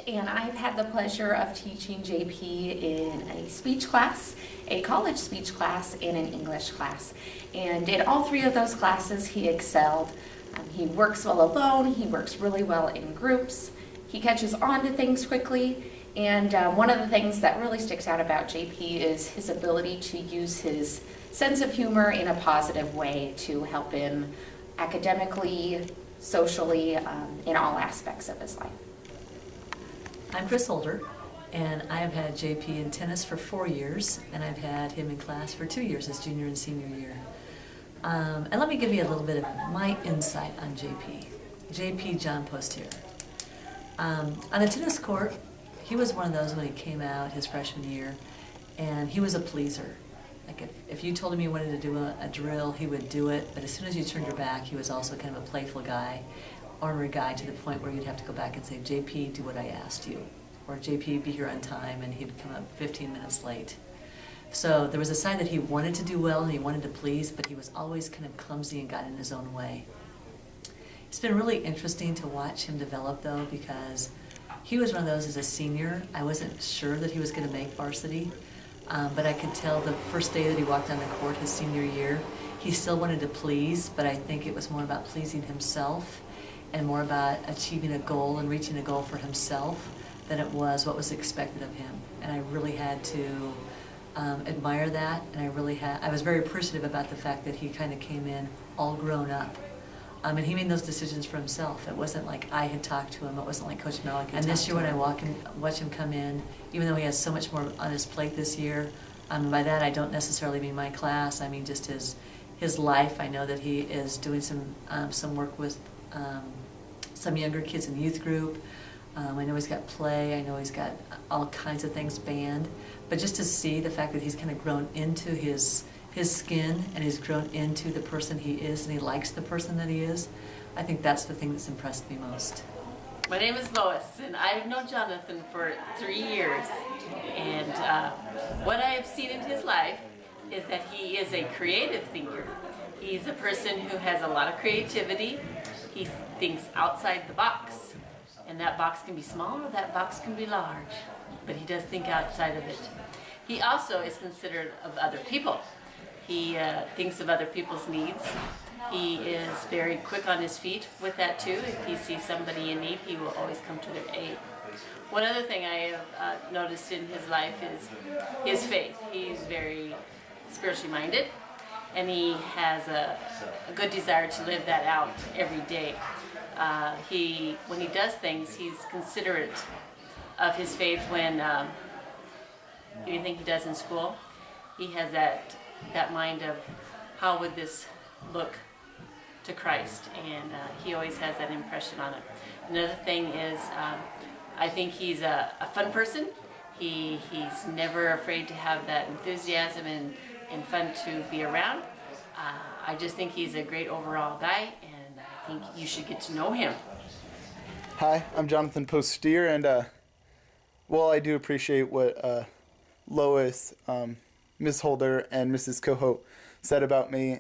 and I've had the pleasure of teaching JP in a speech class, a college speech class, and an English class. And in all three of those classes, he excelled. He works well alone, he works really well in groups, he catches on to things quickly, and one of the things that really sticks out about JP is his ability to use his sense of humor in a positive way to help him academically, socially, in all aspects of his life. I'm Chris Holder, and I've had JP in tennis for 4 years, and I've had him in class for 2 years, his junior and senior year. And let me give you a little bit of my insight on JP John Postier. On the tennis court, he was one of those when he came out his freshman year, and he was a pleaser. Like if you told him you wanted to do a drill, he would do it, but as soon as you turned your back, he was also kind of a playful guy, ornery guy, to the point where you'd have to go back and say, JP, do what I asked you. Or JP, be here on time, and he'd come up 15 minutes late. So there was a side that he wanted to do well and he wanted to please, but he was always kind of clumsy and got in his own way. It's been really interesting to watch him develop, though, because he was one of those as a senior. I wasn't sure that he was going to make varsity. But I could tell the first day that he walked on the court his senior year, he still wanted to please, but I think it was more about pleasing himself and more about achieving a goal and reaching a goal for himself than it was what was expected of him. And I really had to admire that, and I was very appreciative about the fact that he kind of came in all grown up. And he made those decisions for himself. It wasn't like I had talked to him. It wasn't like Coach Malik had. And this year when I watch him come in, even though he has so much more on his plate this year, by that I don't necessarily mean my class. I mean just his life. I know that he is doing some work with some younger kids in the youth group. I know he's got play. I know he's got all kinds of things banned. But just to see the fact that he's kind of grown into his skin and he's grown into the person he is and he likes the person that he is, I think that's the thing that's impressed me most. My name is Lois, and I've known Jonathan for 3 years. And what I have seen in his life is that he is a creative thinker. He's a person who has a lot of creativity. He thinks outside the box. And that box can be small or that box can be large. But he does think outside of it. He also is considerate of other people. He thinks of other people's needs. He is very quick on his feet with that too. If he sees somebody in need, he will always come to their aid. One other thing I have noticed in his life is his faith. He's very spiritually minded, and he has a good desire to live that out every day. When he does things, he's considerate of his faith. When anything he does in school, he has that mind of how would this look to Christ, and he always has that impression on it. Another thing is I think he's a fun person. He's never afraid to have that enthusiasm and fun to be around. I just think he's a great overall guy, and I think you should get to know him. Hi, I'm Jonathan Postier, and I do appreciate what Lois, Ms. Holder, and Mrs. Coho said about me.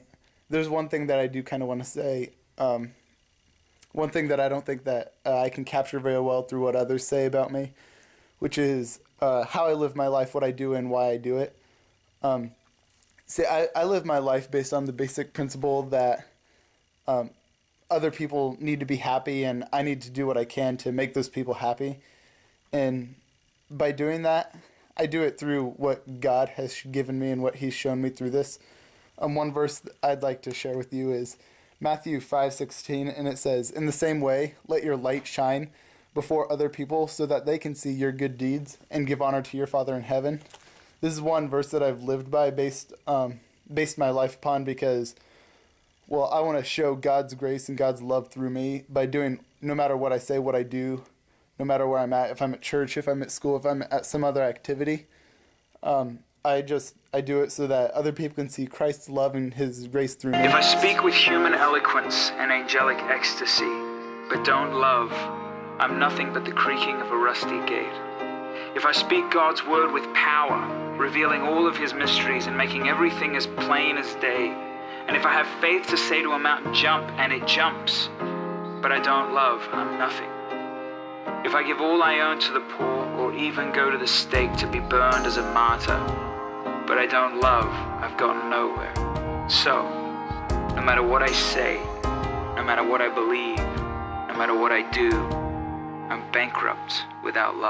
There's one thing that I do kind of want to say. One thing that I don't think that I can capture very well through what others say about me, which is how I live my life, what I do, and why I do it. I live my life based on the basic principle that other people need to be happy, and I need to do what I can to make those people happy. And by doing that, I do it through what God has given me and what He's shown me through this. One verse I'd like to share with you is Matthew 5:16, and it says, "In the same way, let your light shine before other people so that they can see your good deeds and give honor to your Father in heaven." This is one verse that I've lived by, based my life upon, because, I want to show God's grace and God's love through me by doing, no matter what I say, what I do, no matter where I'm at, if I'm at church, if I'm at school, if I'm at some other activity. I do it so that other people can see Christ's love and His grace through me. If I speak with human eloquence and angelic ecstasy, but don't love, I'm nothing but the creaking of a rusty gate. If I speak God's word with power, revealing all of His mysteries and making everything as plain as day, and if I have faith to say to a mountain, jump, and it jumps, but I don't love, I'm nothing. If I give all I own to the poor, or even go to the stake to be burned as a martyr, but I don't love, I've gotten nowhere. So, no matter what I say, no matter what I believe, no matter what I do, I'm bankrupt without love.